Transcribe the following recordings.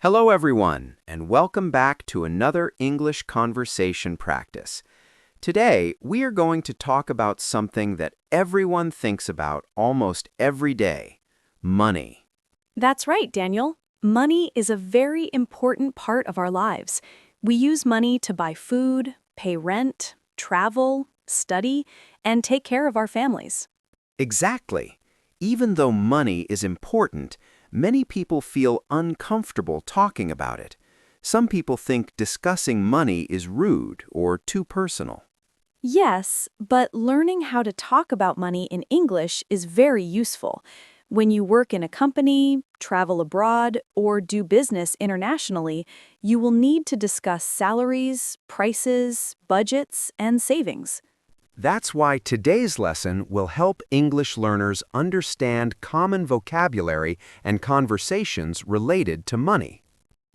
Hello, everyone, and welcome back to another English conversation practice. Today, we are going to talk about something that everyone thinks about almost every day: money. That's right, Daniel. Money is a very important part of our lives. We use money to buy food, pay rent, travel, study, and take care of our families. Exactly. Even though money is important, many people feel uncomfortable talking about it. Some people think discussing money is rude or too personal. Yes, but learning how to talk about money in English is very useful. When you work in a company, travel abroad, or do business internationally, you will need to discuss salaries, prices, budgets, and savings. That's why today's lesson will help English learners understand common vocabulary and conversations related to money.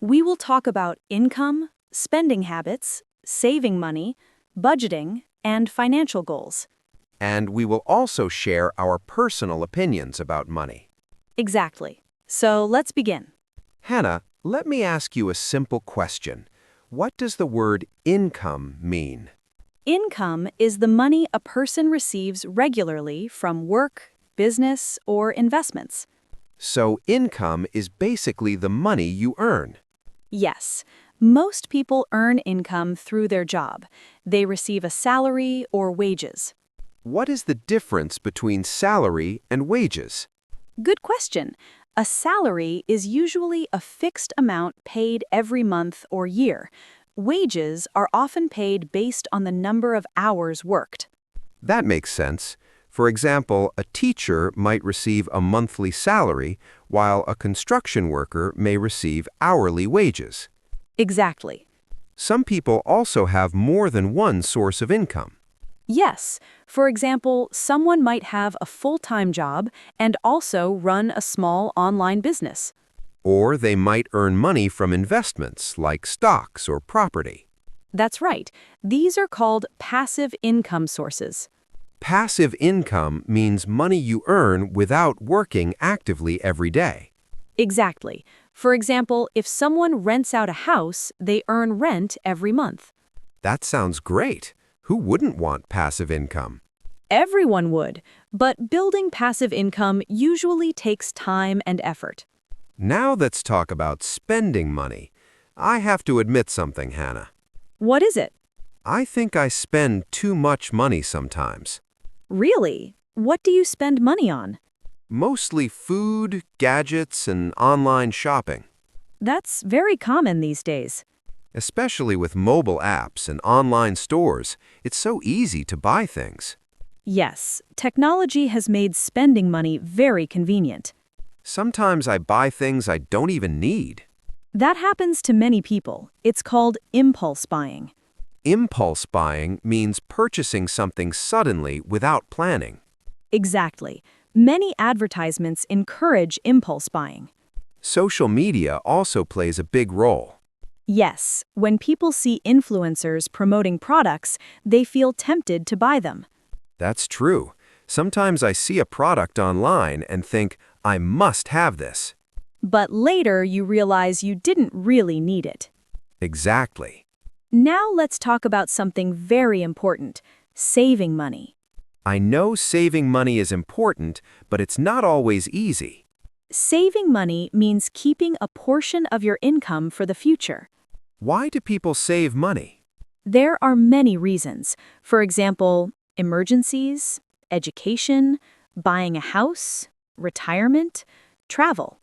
We will talk about income, spending habits, saving money, budgeting, and financial goals. And we will also share our personal opinions about money. Exactly. So let's begin. Hannah, let me ask you a simple question. What does the word income mean? Income is the money a person receives regularly from work, business, or investments. So income is basically the money you earn. Yes, most people earn income through their job. They receive a salary or wages. What is the difference between salary and wages? Good question. A salary is usually a fixed amount paid every month or year. Wages are often paid based on the number of hours worked. That makes sense. For example, a teacher might receive a monthly salary, while a construction worker may receive hourly wages. Exactly. Some people also have more than one source of income. Yes, for example, someone might have a full-time job and also run a small online business. Or they might earn money from investments like stocks or property. That's right. These are called passive income sources. Passive income means money you earn without working actively every day. Exactly. For example, if someone rents out a house, they earn rent every month. That sounds great. Who wouldn't want passive income? Everyone would, but building passive income usually takes time and effort. Now let's talk about spending money. I have to admit something, Hannah. What is it? I think I spend too much money sometimes. Really? What do you spend money on? Mostly food, gadgets, and online shopping. That's very common these days. Especially with mobile apps and online stores, it's so easy to buy things. Yes, technology has made spending money very convenient. Sometimes I buy things I don't even need. That happens to many people. It's called impulse buying. Impulse buying means purchasing something suddenly without planning. Exactly. Many advertisements encourage impulse buying. Social media also plays a big role. Yes, when people see influencers promoting products, they feel tempted to buy them. That's true. Sometimes I see a product online and think, I must have this. But later you realize you didn't really need it. Exactly. Now let's talk about something very important: saving money. I know saving money is important, but it's not always easy. Saving money means keeping a portion of your income for the future. Why do people save money? There are many reasons. For example, emergencies, education, buying a house, retirement, travel.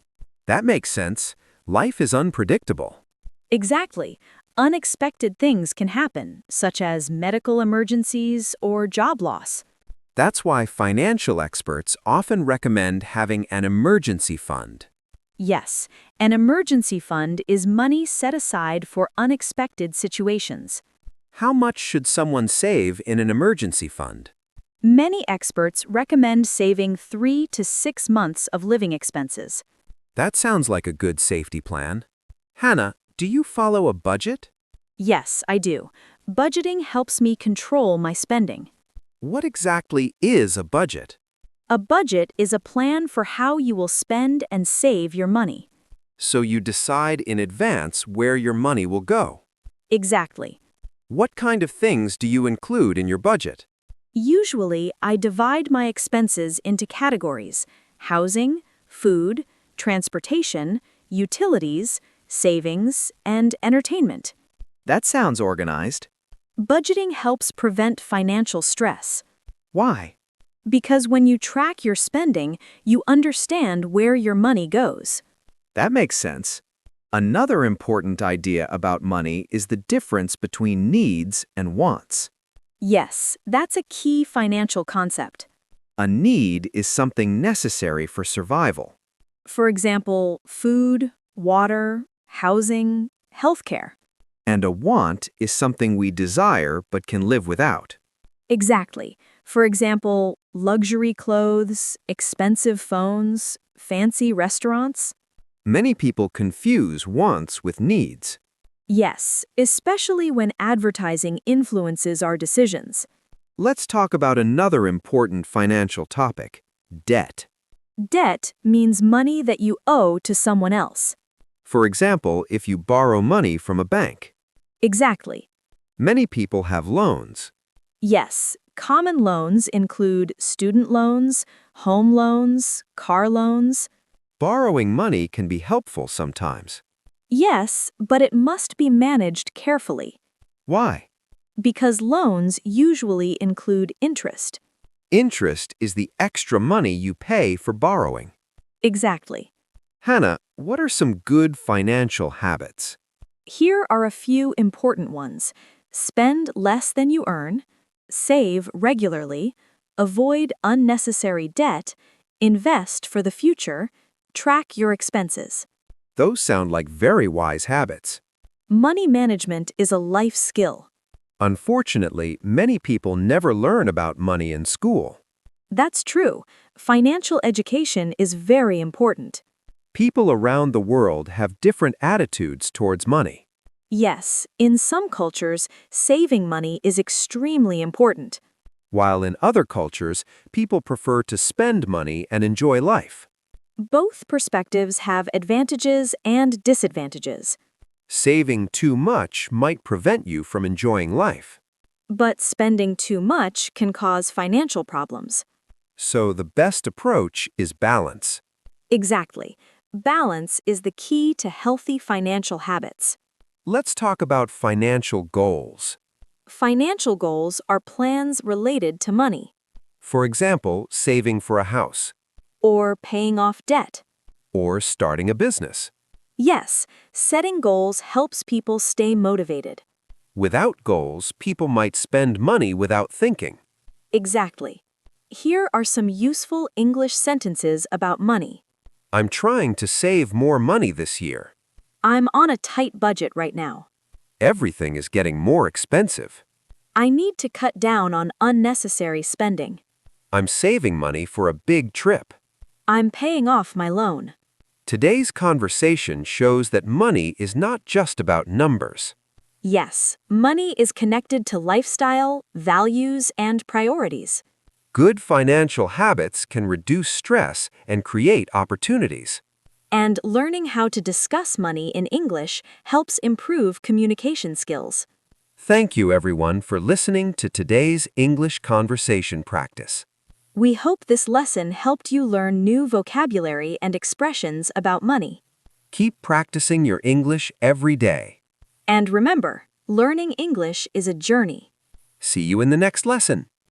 That makes sense. Life is unpredictable. Exactly. Unexpected things can happen, such as medical emergencies or job loss. That's why financial experts often recommend having an emergency fund. Yes, an emergency fund is money set aside for unexpected situations. How much should someone save in an emergency fund? Many experts recommend saving 3 to 6 months of living expenses. That sounds like a good safety plan. Hannah, do you follow a budget? Yes, I do. Budgeting helps me control my spending. What exactly is a budget? A budget is a plan for how you will spend and save your money. So you decide in advance where your money will go. Exactly. What kind of things do you include in your budget? Usually, I divide my expenses into categories: housing, food, transportation, utilities, savings, and entertainment. That sounds organized. Budgeting helps prevent financial stress, Why? because when you track your spending, you understand where your money goes. That makes sense. Another important idea about money is the difference between needs and wants. Yes, that's a key financial concept. A need is something necessary for survival. For example, food, water, housing, healthcare. And a want is something we desire but can live without. Exactly. For example, luxury clothes, expensive phones, fancy restaurants. Many people confuse wants with needs. Yes, especially when advertising influences our decisions. Let's talk about another important financial topic: debt. Debt means money that you owe to someone else. For example, if you borrow money from a bank. Exactly. Many people have loans. Yes, common loans include student loans, home loans, car loans. Borrowing money can be helpful sometimes. Yes, but it must be managed carefully, Why? because loans usually include interest. Interest is the extra money you pay for borrowing. Exactly. Hannah, what are some good financial habits? Here are a few important ones. Spend less than you earn, save regularly, avoid unnecessary debt, invest for the future, track your expenses. Those sound like very wise habits. Money management is a life skill. Unfortunately, many people never learn about money in school. That's true. Financial education is very important. People around the world have different attitudes towards money. Yes, in some cultures, saving money is extremely important. While in other cultures, people prefer to spend money and enjoy life. Both perspectives have advantages and disadvantages. Saving too much might prevent you from enjoying life. But spending too much can cause financial problems. So the best approach is balance. Exactly. Balance is the key to healthy financial habits. Let's talk about financial goals. Financial goals are plans related to money, For example, saving for a house or paying off debt. or starting a business. Yes, setting goals helps people stay motivated. Without goals, people might spend money without thinking. Exactly. Here are some useful English sentences about money. I'm trying to save more money this year. I'm on a tight budget right now. Everything is getting more expensive. I need to cut down on unnecessary spending. I'm saving money for a big trip. I'm paying off my loan. Today's conversation shows that money is not just about numbers. Yes, money is connected to lifestyle, values, and priorities. Good financial habits can reduce stress and create opportunities. And learning how to discuss money in English helps improve communication skills. Thank you, everyone, for listening to today's English conversation practice. We hope this lesson helped you learn new vocabulary and expressions about money. Keep practicing your English every day. And remember, learning English is a journey. See you in the next lesson.